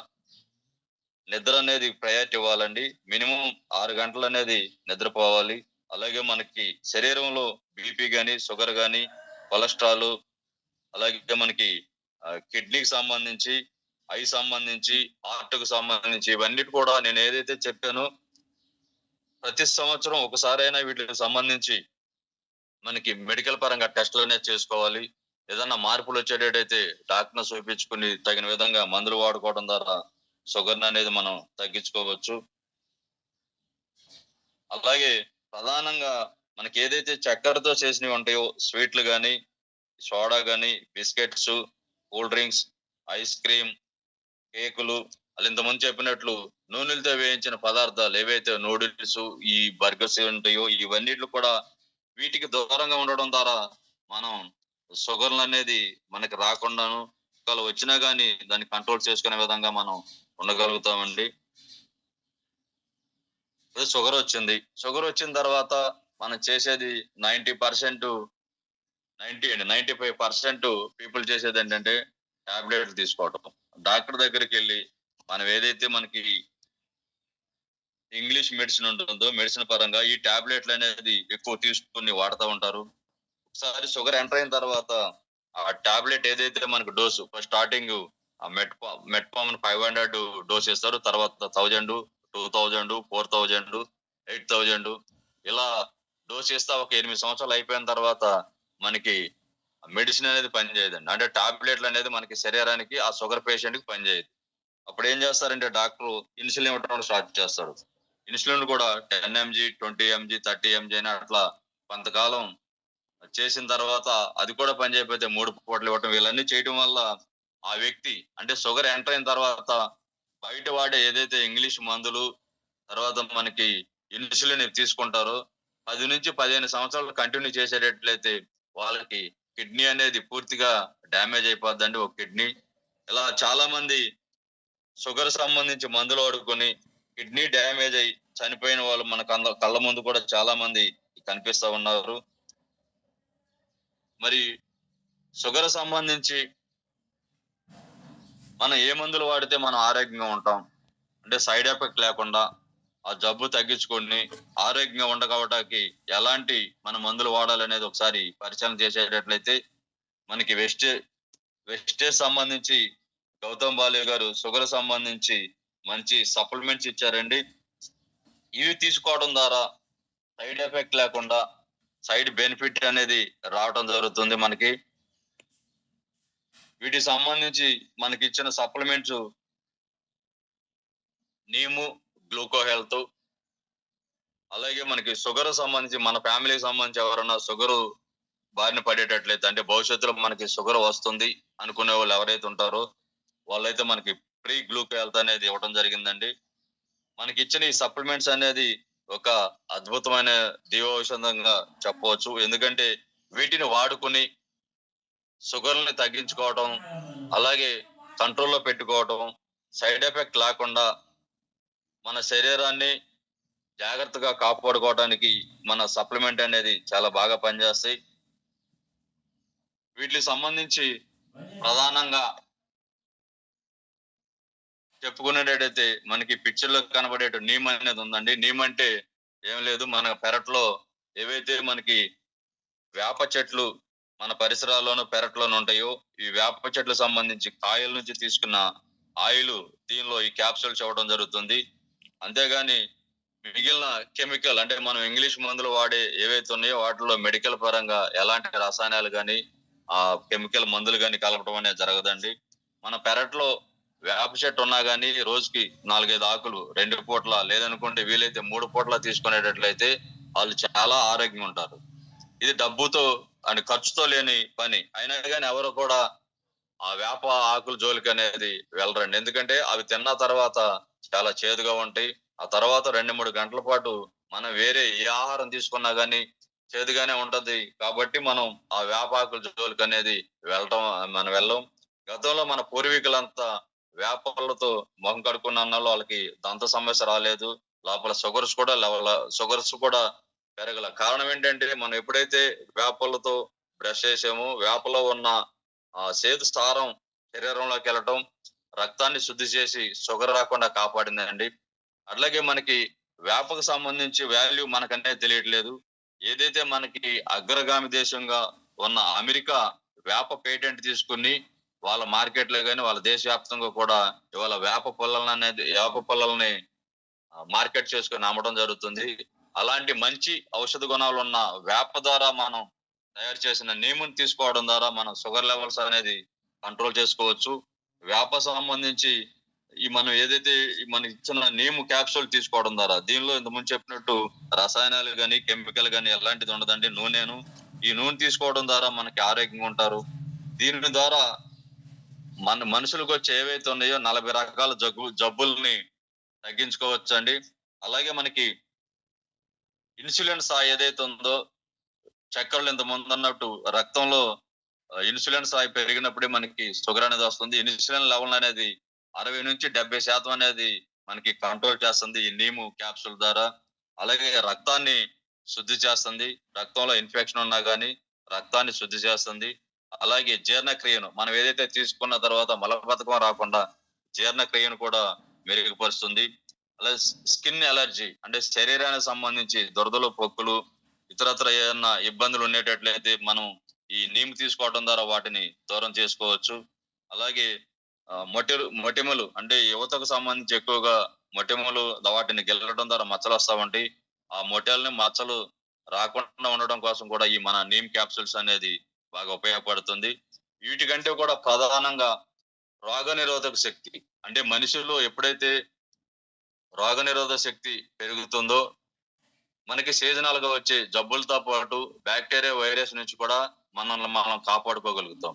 Speaker 1: నిద్ర అనేది ప్రయారిటీ ఇవ్వాలండి. మినిమం 6 గంటలు అనేది నిద్రపోవాలి. అలాగే మనకి శరీరంలో బీపీ గాని, షుగర్ గాని, కొలెస్ట్రాల్, అలాగే మనకి కిడ్నీకి సంబంధించి, ఐ సంబంధించి, హార్ట్‌కు సంబంధించి ఇవన్నిటి కూడా నేను ఏదైతే చెప్పానో ప్రతి సంవత్సరం ఒకసారైనా వీటికి సంబంధించి మనకి మెడికల్ పరంగా టెస్టులు అనేది చేసుకోవాలి. ఏదన్నా మార్పులు వచ్చేటట్టయితే డాక్టర్‌ని చూపించుకొని తగిన విధంగా మందులు వాడుకోవడం ద్వారా షుగర్ అనేది మనం తగ్గించుకోవచ్చు. అలాగే ప్రధానంగా మనకి ఏదైతే చక్కెరతో చేసినవి ఉంటాయో స్వీట్లు గాని, సోడా గాని, biscuits, cool drinks, ice cream, కేకులు, ఇంతకుముందు చెప్పినట్లు నూనెలతో వేయించిన పదార్థాలు ఏవైతే నూడిల్స్, ఈ బర్గర్స్ ఉంటాయో ఇవన్నిట్లు కూడా వీటికి దూరంగా ఉండడం ద్వారా మనం షుగర్లు అనేది మనకి రాకుండాను, ఒకవేళ వచ్చినా గానీ దాన్ని కంట్రోల్ చేసుకునే విధంగా మనం ఉండగలుగుతామండి. అదే షుగర్ వచ్చింది. షుగర్ వచ్చిన తర్వాత మనం చేసేది 90% 90 అండి 95% పీపుల్ చేసేది ఏంటంటే టాబ్లెట్లు తీసుకోవటం. డాక్టర్ దగ్గరికెళ్ళి మనం ఏదైతే మనకి ఇంగ్లీష్ మెడిసిన్ ఉంటుందో మెడిసిన్ పరంగా ఈ టాబ్లెట్లు అనేది ఎక్కువ తీసుకొని వాడుతా ఉంటారు. ఒకసారి షుగర్ ఎంటర్ అయిన తర్వాత ఆ టాబ్లెట్ ఏదైతే మనకు డోసు స్టార్టింగ్ ఆ మెట్ఫార్మిన్ 500 డోస్ ఇస్తారు. తర్వాత 1000, 2000, 4000, 8000 ఇలా డోస్ ఇస్తా ఒక 8 సంవత్సరాలు అయిపోయిన తర్వాత మనకి మెడిసిన్ అనేది పనిచేయదండి. అంటే టాబ్లెట్లు అనేది మనకి శరీరానికి ఆ షుగర్ పేషెంట్ కి పనిచేయదు. అప్పుడు ఏం చేస్తారంటే డాక్టర్ ఇన్సులిన్ ఇవ్వడం స్టార్ట్ చేస్తారు. ఇన్సులిన్ కూడా 10 mg, 20 mg, 30 mg అని అట్లా కొంతకాలం చేసిన తర్వాత అది కూడా పని చేయకపోతే 3 పూటలు ఇవ్వటం ఇవన్నీ చేయటం వల్ల ఆ వ్యక్తి అంటే షుగర్ ఎంటర్ అయిన తర్వాత బయట వాడే ఏదైతే ఇంగ్లీష్ మందులు తర్వాత మనకి ఇన్సులిన్ తీసుకుంటారో 10 నుంచి 15 సంవత్సరాలు కంటిన్యూ చేసేటట్లయితే వాళ్ళకి కిడ్నీ అనేది పూర్తిగా డ్యామేజ్ అయిపోద్దండి ఒక కిడ్నీ. ఇలా చాలా మంది షుగర్ సంబంధించి మందులు వాడుకొని కిడ్నీ డ్యామేజ్ అయ్యి చనిపోయిన వాళ్ళు మన కళ్ళ ముందు కూడా చాలా మంది కనిపిస్తా ఉన్నారు. మరి షుగర్ సంబంధించి మనం ఏ మందులు వాడితే మనం ఆరోగ్యంగా ఉంటాం అంటే సైడ్ ఎఫెక్ట్ లేకుండా ఆ జబ్బు తగ్గించుకొని ఆరోగ్యంగా ఉండగవటానికి ఎలాంటి మన మందులు వాడాలనేది ఒకసారి పరిశీలన చేసేటట్లయితే మనకి వెస్టేజ్ సంబంధించి గౌతమ్ బాలి గారు షుగర్ సంబంధించి మంచి సప్లిమెంట్స్ ఇచ్చారండి. ఇవి తీసుకోవడం ద్వారా సైడ్ ఎఫెక్ట్ లేకుండా సైడ్ బెనిఫిట్ అనేది రావడం జరుగుతుంది మనకి. వీటికి సంబంధించి మనకి ఇచ్చిన సప్లిమెంట్స్ నీము, గ్లూకో హెల్త్, అలాగే మనకి షుగర్ సంబంధించి మన ఫ్యామిలీకి సంబంధించి ఎవరైనా షుగర్ బారిన పడేటట్లయితే అంటే భవిష్యత్తులో మనకి షుగర్ వస్తుంది అనుకునే వాళ్ళు ఎవరైతే ఉంటారో వాళ్ళైతే మనకి ప్రీ గ్లూకో హెల్త్ అనేది ఇవ్వడం జరిగిందండి. మనకి ఇచ్చిన ఈ సప్లిమెంట్స్ అనేది ఒక అద్భుతమైన దీవౌషధంగా చెప్పవచ్చు. ఎందుకంటే వీటిని వాడుకుని షుగర్ని తగ్గించుకోవడం అలాగే కంట్రోల్లో పెట్టుకోవడం సైడ్ ఎఫెక్ట్ లేకుండా మన శరీరాన్ని జాగ్రత్తగా కాపాడుకోవడానికి మన సప్లిమెంట్ అనేది చాలా బాగా పనిచేస్తాయి. వీటికి సంబంధించి ప్రధానంగా చెప్పుకునేటట్టయితే మనకి పిక్చర్ లో కనబడే నీమ్ అనేది ఉందండి. నీమ్ అంటే ఏం లేదు, మన పెరట్లో ఏవైతే మనకి వేప చెట్లు మన పరిసరాల్లోనూ పెరట్లోనూ ఉంటాయో ఈ వేప చెట్లు సంబంధించి కాయల నుంచి తీసుకున్న ఆయిల్ దీనిలో ఈ క్యాప్సూల్స్ ఇవ్వడం జరుగుతుంది. అంతేగాని మిగిలిన కెమికల్ అంటే మనం ఇంగ్లీష్ మందులు వాడే ఏవైతే ఉన్నాయో వాటిలో మెడికల్ పరంగా ఎలాంటి రసాయనాలు గాని ఆ కెమికల్ మందులు గాని కలపడం అనేది జరగదండి. మన పెరట్లో వేప చెట్టు ఉన్నా గానీ రోజుకి 4-5 ఆకులు 2 పూట్ల లేదనుకుంటే వీలైతే 3 పూట్ల తీసుకునేటట్లయితే వాళ్ళు చాలా ఆరోగ్యంగా ఉంటారు. ఇది డబ్బుతో అని ఖర్చుతో లేని పని. అయినా కానీ ఎవరు కూడా ఆ వేప ఆకుల జోలికి అనేది వెళ్ళరండి. ఎందుకంటే అవి తిన్న తర్వాత చాలా చేదుగా ఉంటాయి. ఆ తర్వాత 2, 3 గంటల పాటు మనం వేరే ఏ ఆహారం తీసుకున్నా గాని చేదుగానే ఉంటది. కాబట్టి మనం ఆ వేపాకుల జోలికనేది మనం వెళ్ళం. గతంలో మన పూర్వీకులంతా వేప పళ్ళతో మొహం కడుక్కున్న అన్నాళ్ళు వాళ్ళకి దంత సమస్య రాలేదు. లోపల షుగర్స్ కూడా పెరగల. కారణం ఏంటంటే మనం ఎప్పుడైతే వేపలతో బ్రష్ చేసామో వేపలో ఉన్న సేతు సారం శరీరంలోకి వెళ్ళటం, రక్తాన్ని శుద్ధి చేసి షుగర్ రాకుండా కాపాడిందండి. అట్లాగే మనకి వేపకు సంబంధించి వాల్యూ మనకనేది తెలియట్లేదు. ఏదైతే మనకి అగ్రగామి దేశంగా ఉన్న అమెరికా వేప పేటెంట్ తీసుకొని వాళ్ళ మార్కెట్‌లో గాని, వాళ్ళ దేశవ్యాప్తంగా కూడా ఇవాళ వేప పుల్లల్ని మార్కెట్ చేసుకొని అమ్మడం జరుగుతుంది. అలాంటి మంచి ఔషధ గుణాలున్న వేప ద్వారా మనం తయారు చేసిన నీముని తీసుకోవడం ద్వారా మనం షుగర్ లెవెల్స్ అనేది కంట్రోల్ చేసుకోవచ్చు. వేప సంబంధించి మనం ఏదైతే మనం ఇచ్చిన నీము క్యాప్సూల్ తీసుకోవడం ద్వారా దీనిలో ఇంతకుముందు చెప్పినట్టు రసాయనాలు గాని, కెమికల్ గాని ఎలాంటిది ఉండదండి. ఈ నూనె తీసుకోవడం ద్వారా మనకి ఆరోగ్యంగా ఉంటారు. దీని ద్వారా మనుషులకు వచ్చే ఏవైతే ఉన్నాయో 40 రకాల జబ్బుల్ని తగ్గించుకోవచ్చండి. అలాగే మనకి ఇన్సులిన్ ఏదైతే ఉందో చక్కరలు ఇంతకుముందు అన్నట్టు రక్తంలో ఇన్సులిన్ స్థాయి పెరిగినప్పుడే మనకి షుగర్ అనేది వస్తుంది. ఇన్సులిన్ లెవెల్ అనేది 60-70% అనేది మనకి కంట్రోల్ చేస్తుంది ఈ నీము క్యాప్సూల్ ద్వారా. అలాగే రక్తాన్ని శుద్ధి చేస్తుంది. రక్తంలో ఇన్ఫెక్షన్ ఉన్నా గాని రక్తాన్ని శుద్ధి చేస్తుంది. అలాగే జీర్ణక్రియను మనం ఏదైతే తీసుకున్న తర్వాత మలబద్ధకం రాకుండా జీర్ణక్రియను కూడా మెరుగుపరుస్తుంది. అలాగే స్కిన్ అలర్జీ అంటే శరీరానికి సంబంధించి దురదలు, పొక్కులు ఇతరత్ర ఏదన్నా ఇబ్బందులు ఉండేటట్లయితే మనం ఈ నీము తీసుకోవడం ద్వారా వాటిని దూరం చేసుకోవచ్చు. అలాగే మొటిమలు అంటే యువతకు సంబంధించి ఎక్కువగా మొటిమలు వాటిని గెలవడం ద్వారా మచ్చలు వస్తా ఉంటాయి. ఆ మచ్చలు రాకుండా ఉండడం కోసం కూడా ఈ మన నీమ్ క్యాప్సూల్స్ అనేది బాగా ఉపయోగపడుతుంది. వీటికంటే కూడా ప్రధానంగా రోగనిరోధక శక్తి అంటే మనిషిలో ఎప్పుడైతే రోగనిరోధక శక్తి పెరుగుతుందో మనకి సీజనల్ గా వచ్చే జబ్బులతో పాటు బ్యాక్టీరియా, వైరస్ నుంచి కూడా మనల్ని మనం కాపాడుకోగలుగుతాం.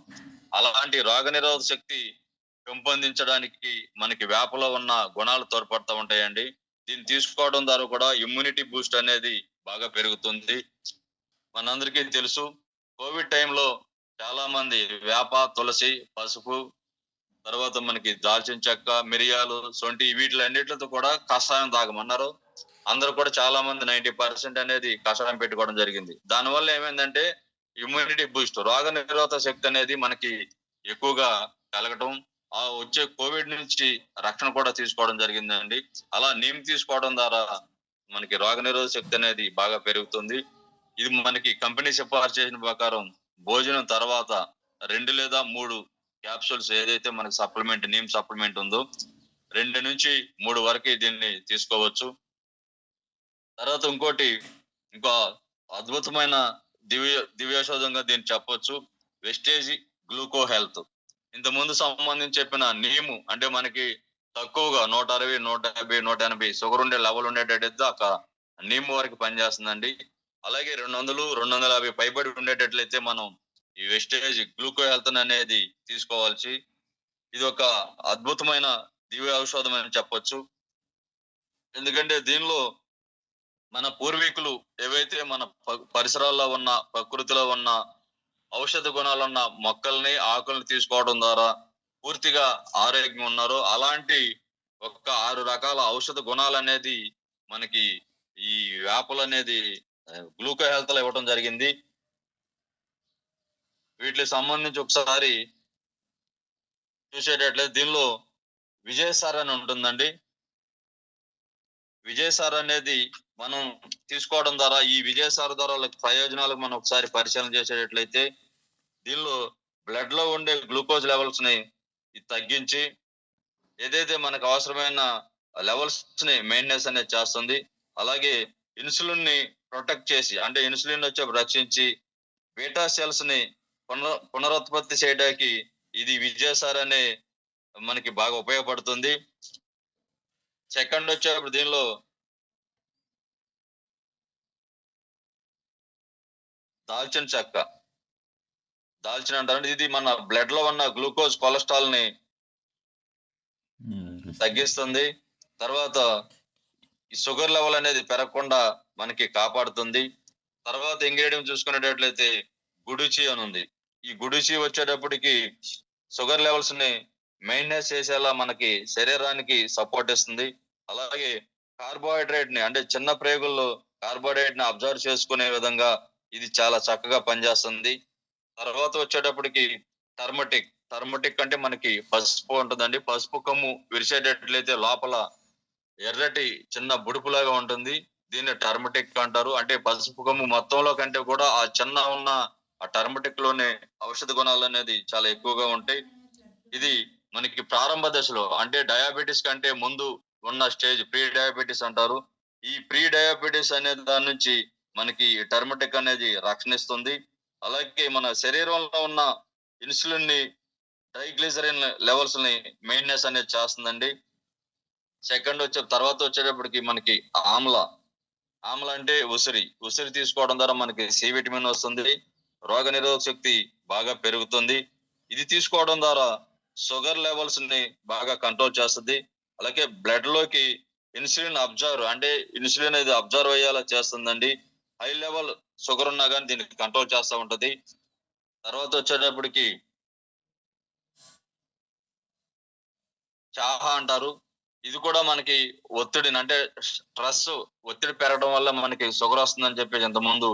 Speaker 1: అలాంటి రోగనిరోధక శక్తి పెంపొందించడానికి మనకి వేపలో ఉన్న గుణాలు తోడ్పడతా ఉంటాయండి. దీన్ని తీసుకోవడం ద్వారా కూడా ఇమ్యూనిటీ బూస్ట్ అనేది బాగా పెరుగుతుంది. మనందరికీ తెలుసు కోవిడ్ టైంలో చాలా మంది వేప, తులసి, పసుపు తర్వాత మనకి దాల్చిన చెక్క, మిరియాలు, సొంటి వీటిలన్నిటితో కూడా కషాయం తాగమన్నారు. అందరూ కూడా చాలా మంది 90% అనేది కషాయం పెట్టుకోవడం జరిగింది. దానివల్ల ఏమైందంటే ఇమ్యూనిటీ బూస్ట్ రోగ నిరోధక శక్తి అనేది మనకి ఎక్కువగా కలగటం, వచ్చే కోవిడ్ నుంచి రక్షణ కూడా తీసుకోవడం జరిగిందండి. అలా నీమ్ తీసుకోవడం ద్వారా మనకి రోగ నిరోధక శక్తి అనేది బాగా పెరుగుతుంది. ఇది మనకి కంపెనీ సిఫారసు చేసిన ప్రకారం భోజనం తర్వాత 2 లేదా 3 క్యాప్సూల్స్ ఏదైతే మనకి నీమ్ సప్లిమెంట్ ఉందో 2-3 వరకు దీన్ని తీసుకోవచ్చు. తర్వాత ఇంకో అద్భుతమైన దివ్యౌషధంగా దీన్ని చెప్పొచ్చు. వెస్టేజీ గ్లూకో హెల్త్. ఇంత ముందు సంబంధించి చెప్పిన నీము అంటే మనకి తక్కువగా 160, 150, 180 షుగర్ ఉండే లెవెల్ ఉండేటట్టయితే నీము వరకు పనిచేస్తుందండి. అలాగే 200, 250 పైబడి ఉండేటట్లయితే మనం ఈ వెస్టేజ్ గ్లూకో హెల్త్ అనేది తీసుకోవాల్సి. ఇది ఒక అద్భుతమైన దివ్య ఔషధం అని చెప్పొచ్చు. ఎందుకంటే దీనిలో మన పూర్వీకులు ఏవైతే మన పరిసరాల్లో ఉన్న ప్రకృతిలో ఉన్న ఔషధ గుణాలున్న మొక్కల్ని, ఆకుల్ని తీసుకోవడం ద్వారా పూర్తిగా ఆరోగ్యంగా ఉన్నారో అలాంటి 6 రకాల ఔషధ గుణాలు అనేది మనకి ఈ వేపలు అనేది గ్లూకో హెల్త్ లో ఇవ్వడం జరిగింది. వీటికి సంబంధించి ఒకసారి చూసేటట్లయితే దీనిలో విజయసార్ అని ఉంటుందండి. విజయసార్ అనేది మనం తీసుకోవడం ద్వారా ఈ విజయసార్ ద్వారా ప్రయోజనాలకు మనం ఒకసారి పరిశీలన చేసేటట్లయితే దీనిలో బ్లడ్ లో ఉండే గ్లూకోజ్ లెవెల్స్ ని తగ్గించి ఏదైతే మనకు అవసరమైన లెవెల్స్ ని మెయింటెనెన్స్ అనేది చేస్తుంది. అలాగే ఇన్సులిన్ ని ప్రొటెక్ట్ చేసి అంటే ఇన్సులిన్ వచ్చే రక్షించి బీటా సెల్స్ ని పునరుత్పత్తి చేయడానికి ఇది విజయసార్ అనే మనకి బాగా ఉపయోగపడుతుంది. సెకండ్ వచ్చేప్పుడు దీనిలో దాల్చిన చెక్క దాల్చిన అంటారు. ఇది మన బ్లడ్ లో ఉన్న గ్లూకోజ్ కొలెస్ట్రాల్ ని తగ్గిస్తుంది. తర్వాత ఈ షుగర్ లెవెల్ అనేది పెరగకుండా మనకి కాపాడుతుంది. తర్వాత ఇంగ్రీడియంట్ చూసుకునేటట్లయితే గుడుచి అని ఉంది. ఈ గుడుచి వచ్చేటప్పటికి షుగర్ లెవెల్స్ ని మెయింటెనెన్స్ చేసేలా మనకి శరీరానికి సపోర్ట్ ఇస్తుంది. అలాగే కార్బోహైడ్రేట్ ని అంటే చిన్న ప్రేగుల్లో కార్బోహైడ్రేట్ ని అబ్జర్వ్ చేసుకునే విధంగా ఇది చాలా చక్కగా పనిచేస్తుంది. తర్వాత వచ్చేటప్పటికి టర్మటిక్ అంటే మనకి పసుపు ఉంటుందండి. పసుపు కమ్ము విరిసేటట్లయితే లోపల ఎర్రటి చిన్న బుడుపులాగా ఉంటుంది. దీన్ని టర్మటిక్ అంటారు. అంటే పసుపు కొమ్ము మొత్తంలో కంటే కూడా ఆ చిన్న ఉన్న ఆ టర్మటిక్ లోనే ఔషధ గుణాలు అనేది చాలా ఎక్కువగా ఉంటాయి. ఇది మనకి ప్రారంభ దశలో అంటే డయాబెటిస్ కంటే ముందు ఉన్న స్టేజ్ ప్రీ డయాబెటిస్ అంటారు. ఈ ప్రీ డయాబెటిస్ అనే దాని నుంచి మనకి టర్మటిక్ అనేది రక్షణిస్తుంది. అలాగే మన శరీరంలో ఉన్న ఇన్సులిన్ ని ట్రైగ్లిజరిన్ లెవెల్స్ ని మెయింటెనెన్స్ అనేది చేస్తుందండి. తర్వాత వచ్చేటప్పటికి మనకి ఆమ్ల అంటే ఉసిరి తీసుకోవడం ద్వారా మనకి సి విటమిన్ వస్తుంది. రోగ నిరోధక శక్తి బాగా పెరుగుతుంది. ఇది తీసుకోవడం ద్వారా షుగర్ లెవెల్స్ ని బాగా కంట్రోల్ చేస్తుంది. అలాగే బ్లడ్ లోకి ఇన్సులిన్ అనేది అబ్జర్వ్ అయ్యేలా చేస్తుందండి. హై లెవెల్ షుగర్ ఉన్నా కానీ దీనికి కంట్రోల్ చేస్తూ ఉంటది. తర్వాత వచ్చేటప్పటికి చాహా అంటారు. ఇది కూడా మనకి ఒత్తిడిని అంటే ఒత్తిడి పెరగడం వల్ల మనకి షుగర్ వస్తుందని చెప్పేసి ఇంతకుముందు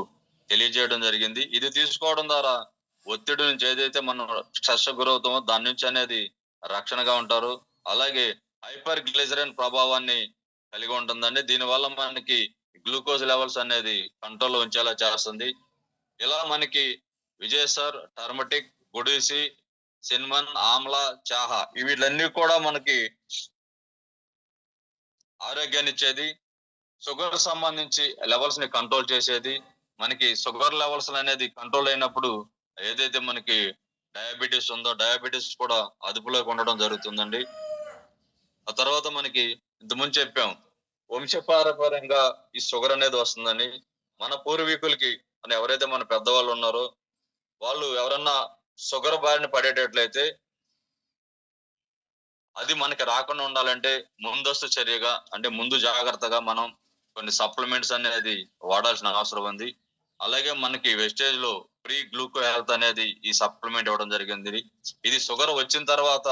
Speaker 1: తెలియజేయడం జరిగింది. ఇది తీసుకోవడం ద్వారా ఒత్తిడి నుంచి ఏదైతే మనం స్ట్రెస్ గురవుతామో దాని నుంచి అనేది రక్షణగా ఉంటారు. అలాగే హైపర్ గ్లిజరిన్ ప్రభావాన్ని కలిగి ఉంటుందండి. దీనివల్ల మనకి గ్లూకోజ్ లెవెల్స్ అనేది కంట్రోల్లో ఉంచేలా చేస్తుంది. ఇలా మనకి విజయ్ సార్, టర్మటిక్, గుడిసి, సిన్మన్, ఆమ్ల, చాహా వీటిలన్నీ కూడా మనకి ఆరోగ్యాన్ని ఇచ్చేది. షుగర్ సంబంధించి లెవెల్స్ ని కంట్రోల్ చేసేది. మనకి షుగర్ లెవెల్స్ అనేది కంట్రోల్ అయినప్పుడు ఏదైతే మనకి డయాబెటిస్ ఉందో డయాబెటిస్ కూడా అదుపులోకి ఉండడం జరుగుతుందండి. ఆ తర్వాత మనకి ఇంతకుముందు చెప్పాం వంశపారంపర్యంగా ఈ షుగర్ అనేది వస్తుందని. మన పూర్వీకులకి ఎవరైతే మన పెద్దవాళ్ళు ఉన్నారో వాళ్ళు ఎవరన్నా షుగర్ బారిన పడేటట్లయితే అది మనకి రాకుండా ఉండాలంటే ముందస్తు చర్యగా అంటే ముందు జాగ్రత్తగా మనం కొన్ని సప్లిమెంట్స్ అనేది వాడాల్సిన అవసరం ఉంది. అలాగే మనకి వెస్టేజ్ లో ప్రీ గ్లూకో హెల్త్ అనేది ఈ సప్లిమెంట్ ఇవ్వడం జరిగింది. ఇది షుగర్ వచ్చిన తర్వాత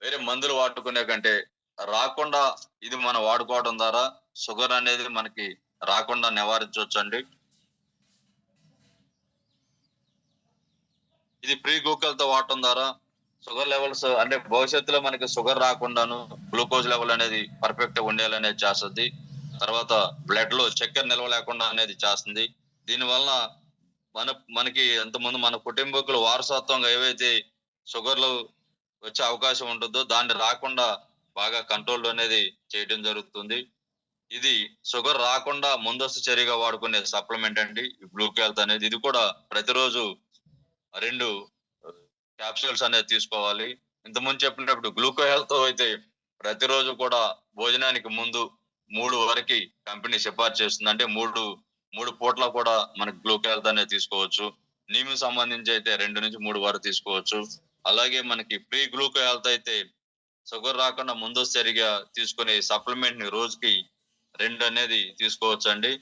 Speaker 1: వేరే మందులు వాడుకునే కంటే రాకుండా ఇది మనం వాడుకోవడం ద్వారా షుగర్ అనేది మనకి రాకుండా నివారించవచ్చు అండి. ఇది ప్రీ గ్లూకోజ్ తో వాడటం ద్వారా షుగర్ లెవెల్స్ అంటే భవిష్యత్తులో మనకి షుగర్ రాకుండాను గ్లూకోజ్ లెవెల్ అనేది పర్ఫెక్ట్ ఉండేలానేది చేస్తుంది. తర్వాత బ్లడ్ లో చక్కెర నిల్వ లేకుండా అనేది చేస్తుంది. దీని వలన మనకి ఇంతకుముందు మన కుటుంబీకులు వారసత్వంగా ఏవైతే షుగర్లు వచ్చే అవకాశం ఉంటుందో దాన్ని రాకుండా బాగా కంట్రోల్ అనేది చేయడం జరుగుతుంది. ఇది షుగర్ రాకుండా ముందస్తు చర్యగా వాడుకునే సప్లిమెంట్ అండి గ్లూకో హెల్త్ అనేది. ఇది కూడా ప్రతిరోజు 2 క్యాప్సూల్స్ అనేది తీసుకోవాలి. ఇంతకుముందు చెప్పినప్పుడు గ్లూకో హెల్త్ అయితే ప్రతిరోజు కూడా భోజనానికి ముందు 3 వరకు కంపెనీ సిఫార్సు చేస్తుంది. అంటే మూడు పూట్ల కూడా మనకి గ్లూకో హెల్త్ అనేది తీసుకోవచ్చు. నీము సంబంధించి అయితే 2 నుంచి 3 వరకు తీసుకోవచ్చు. అలాగే మనకి ప్రీ గ్లూకో హెల్త్ అయితే షుగర్ రాకుండా ముందస్తు చర్యగా తీసుకునే సప్లిమెంట్ ని రోజుకి 2 అనేది తీసుకోవచ్చు అండి.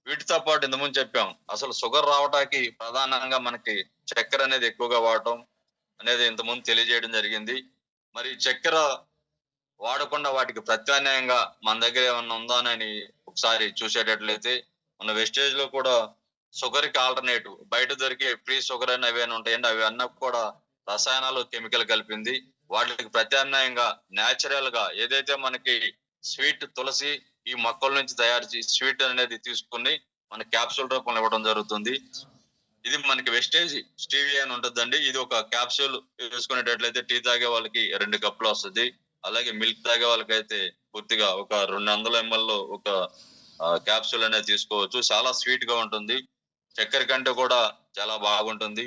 Speaker 1: వీటితో పాటు ఇంతకుముందు చెప్పాం అసలు షుగర్ రావడానికి ప్రధానంగా మనకి చక్కెర అనేది ఎక్కువగా వాడటం అనేది ఇంతకుముందు తెలియజేయడం జరిగింది. మరి చక్కెర వాడకుండా వాటికి ప్రత్యామ్నాయంగా మన దగ్గర ఏమన్నా ఉందా అని ఒకసారి చూసేటట్లయితే మన వెస్టేజ్ లో కూడా షుగర్ కి ఆల్టర్నేటివ్ బయట దొరికే ప్రీ షుగర్ అని అవి ఉంటాయండి. అవి అన్న కూడా రసాయనాలు కెమికల్ కలిపింది. వాటికి ప్రత్యామ్నాయంగా నేచురల్ గా ఏదైతే మనకి స్వీట్ తులసి ఈ మొక్కల నుంచి తయారు చేసి స్వీట్ అనేది తీసుకుని మన క్యాప్సూల్ రూపంలో ఇవ్వడం జరుగుతుంది. ఇది మనకి వెస్టేజ్ స్టీవియా అని ఉంటుందండి. ఇది ఒక క్యాప్సూల్ వేసుకునేటట్లయితే టీ తాగే వాళ్ళకి 2 కప్పులు వస్తుంది. అలాగే మిల్క్ తాగే వాళ్ళకైతే పూర్తిగా ఒక 200 ml లో ఒక క్యాప్సూల్ అనేది తీసుకోవచ్చు. చాలా స్వీట్ గా ఉంటుంది. చక్కెర కంటే కూడా చాలా బాగుంటుంది.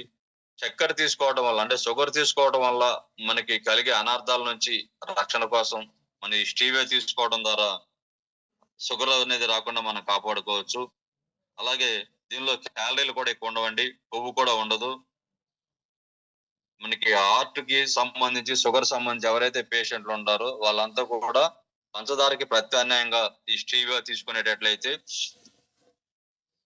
Speaker 1: చక్కెర తీసుకోవడం వల్ల అంటే షుగర్ తీసుకోవడం వల్ల మనకి కలిగే అనార్థాల నుంచి రక్షణ కోసం మన ఈ స్టీవియా తీసుకోవడం ద్వారా షుగర్ అనేది రాకుండా మనం కాపాడుకోవచ్చు. అలాగే దీనిలో క్యాలరీలు కూడా ఎక్కువ ఉండవండి. కొవ్వు కూడా ఉండదు. మనకి హార్ట్ కి సంబంధించి, షుగర్ సంబంధించి ఎవరైతే పేషెంట్లు ఉంటారో వాళ్ళంతా కూడా పంచదారకి ప్రత్యామ్నాయంగా ఈ స్టీవియా తీసుకునేటట్లయితే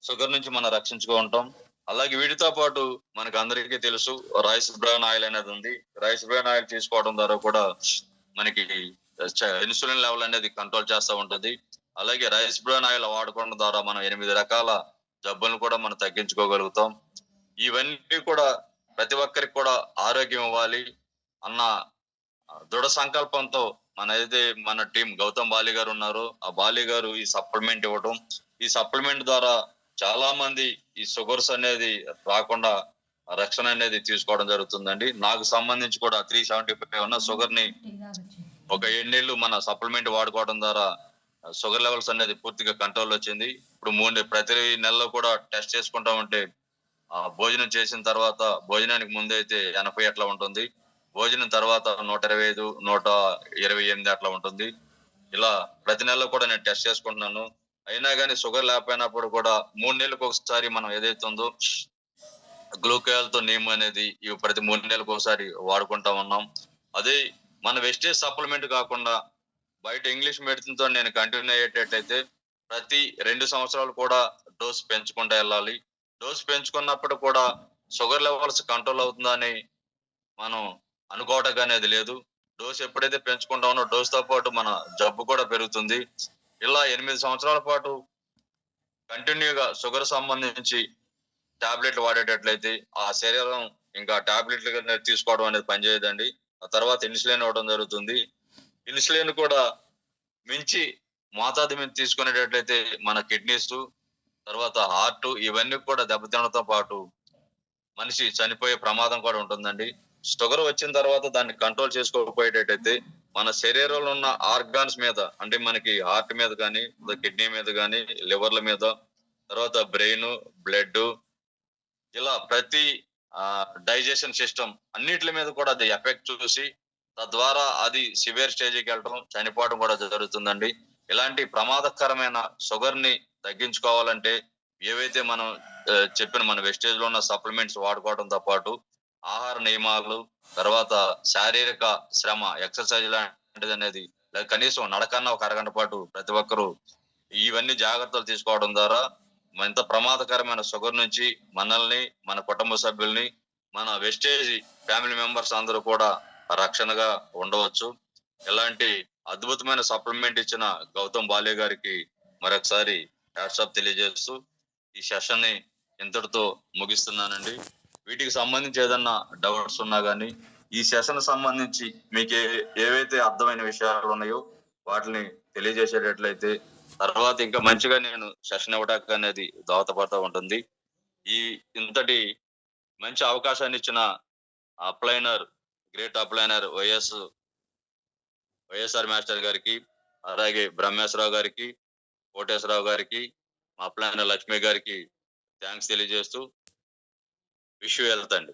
Speaker 1: షుగర్ నుంచి మనం రక్షించుకుంటాం. అలాగే వీటితో పాటు మనకు అందరికీ తెలుసు రైస్ బ్రాన్ ఆయిల్ అనేది ఉంది. రైస్ బ్రాన్ ఆయిల్ తీసుకోవడం ద్వారా కూడా మనకి ఇన్సులిన్ లెవెల్ అనేది కంట్రోల్ చేస్తూ ఉంటుంది. అలాగే రైస్ బ్రాన్ ఆయిల్ వాడుకోవడం ద్వారా మనం 8 రకాల జబ్బులను కూడా మనం తగ్గించుకోగలుగుతాం. ఇవన్నీ కూడా ప్రతి ఒక్కరికి కూడా ఆరోగ్యం ఇవ్వాలి అన్న దృఢ సంకల్పంతో మన టీం గౌతమ్ బాలి గారు ఉన్నారు. ఆ బాలి గారు ఈ సప్లిమెంట్ ఇవ్వడం, ఈ సప్లిమెంట్ ద్వారా చాలా మంది ఈ షుగర్స్ అనేది రాకుండా రక్షణ అనేది తీసుకోవడం జరుగుతుందండి. నాకు సంబంధించి కూడా 375 ఉన్న షుగర్ ని ఒక 7 నెలలు మన సప్లిమెంట్ వాడుకోవడం ద్వారా షుగర్ లెవెల్స్ అనేది పూర్తిగా కంట్రోల్ వచ్చింది. ఇప్పుడు ప్రతి నెలలో కూడా టెస్ట్ చేసుకుంటా ఉంటే భోజనం చేసిన తర్వాత, భోజనానికి ముందు అయితే 80 అట్లా ఉంటుంది, భోజనం తర్వాత 125, 128 అట్లా ఉంటుంది. ఇలా ప్రతి నెలలో కూడా నేను టెస్ట్ చేసుకుంటున్నాను. అయినా కానీ షుగర్ లేకపోయినప్పుడు కూడా 3 నెలలకు ఒకసారి మనం ఏదైతే ఉందో గ్లూకాల్ తో నేమ్ అనేది ఇవి ప్రతి 3 నెలలకు ఒకసారి వాడుకుంటా ఉన్నాం. అదే మన వెస్టేజ్ సప్లిమెంట్ కాకుండా బయట ఇంగ్లీష్ మెడిసిన్ తో నేను కంటిన్యూ అయ్యేటట్టయితే ప్రతి 2 సంవత్సరాలు కూడా డోస్ పెంచుకుంటూ వెళ్ళాలి. డోస్ పెంచుకున్నప్పుడు కూడా షుగర్ లెవెల్స్ కంట్రోల్ అవుతుందని మనం అనుకోవటం అనేది లేదు. డోస్ ఎప్పుడైతే పెంచుకుంటామో డోస్ తో పాటు మన జబ్బు కూడా పెరుగుతుంది. ఇలా 8 సంవత్సరాల పాటు కంటిన్యూగా షుగర్ సంబంధించి టాబ్లెట్లు వాడేటట్లయితే ఆ శరీరం ఇంకా టాబ్లెట్లు తీసుకోవడం అనేది పనిచేయదండి. ఆ తర్వాత ఇన్సులిన్ ఇవ్వడం జరుగుతుంది. ఇన్సులిన్ కూడా మించి మోతాదు మీద తీసుకునేటట్లయితే మన కిడ్నీస్, తర్వాత హార్ట్ ఇవన్నీ కూడా దెబ్బతినడంతో పాటు మనిషి చనిపోయే ప్రమాదం కూడా ఉంటుందండి. షుగర్ వచ్చిన తర్వాత దాన్ని కంట్రోల్ చేసుకోకపోయేటట్టయితే మన శరీరంలో ఉన్న ఆర్గాన్స్ మీద, అంటే మనకి హార్ట్ మీద కానీ, కిడ్నీ మీద కానీ, లివర్ల మీద, తర్వాత బ్రెయిన్, బ్లడ్, ఇలా ప్రతి డైజెషన్ సిస్టమ్ అన్నిటి మీద కూడా అది ఎఫెక్ట్ చూసి తద్వారా అది సివియర్ స్టేజ్కి వెళ్ళడం, చనిపోవడం కూడా జరుగుతుందండి. ఇలాంటి ప్రమాదకరమైన షుగర్ ని తగ్గించుకోవాలంటే ఏవైతే మనం చెప్పిన మన వెస్టేజ్ లో ఉన్న సప్లిమెంట్స్ వాడుకోవడంతో పాటు ఆహార నియమాలు, తర్వాత శారీరక శ్రమ, ఎక్సర్సైజ్ లాంటిది అనేది కనీసం నడకన్నా ఒక అరగంట పాటు ప్రతి ఒక్కరూ ఇవన్నీ జాగ్రత్తలు తీసుకోవడం ద్వారా ఎంత ప్రమాదకరమైన షుగర్ నుంచి మనల్ని, మన కుటుంబ సభ్యుల్ని, మన వెస్టేజ్ ఫ్యామిలీ మెంబర్స్ అందరూ కూడా రక్షణగా ఉండవచ్చు. ఇలాంటి అద్భుతమైన సప్లిమెంట్ ఇచ్చిన గౌతమ్ బాలి గారికి మరొకసారి వాట్సాప్ తెలియజేస్తూ ఈ సెషన్ ని ఇంతటితో ముగిస్తున్నానండి. వీటికి సంబంధించి ఏదన్నా డౌట్స్ ఉన్నా గానీ, ఈ సెషన్ సంబంధించి మీకు ఏవైతే అర్థమైన విషయాలు ఉన్నాయో వాటిని తెలియజేసేటట్లయితే తర్వాత ఇంకా మంచిగా నేను సెషన్ ఇవ్వడానికి అనేది దోహదపడతా ఉంటుంది. ఇంతటి మంచి అవకాశాన్ని ఇచ్చిన అప్లైనర్, గ్రేట్ అప్లైనర్ వైఎస్ఆర్ మాస్టర్ గారికి, అలాగే బ్రహ్మేశ్వరరావు గారికి, కోటేశ్వరరావు గారికి, అప్లైనర్ లక్ష్మి గారికి థ్యాంక్స్ తెలియజేస్తూ విష్ యూ హెల్త్ అండి.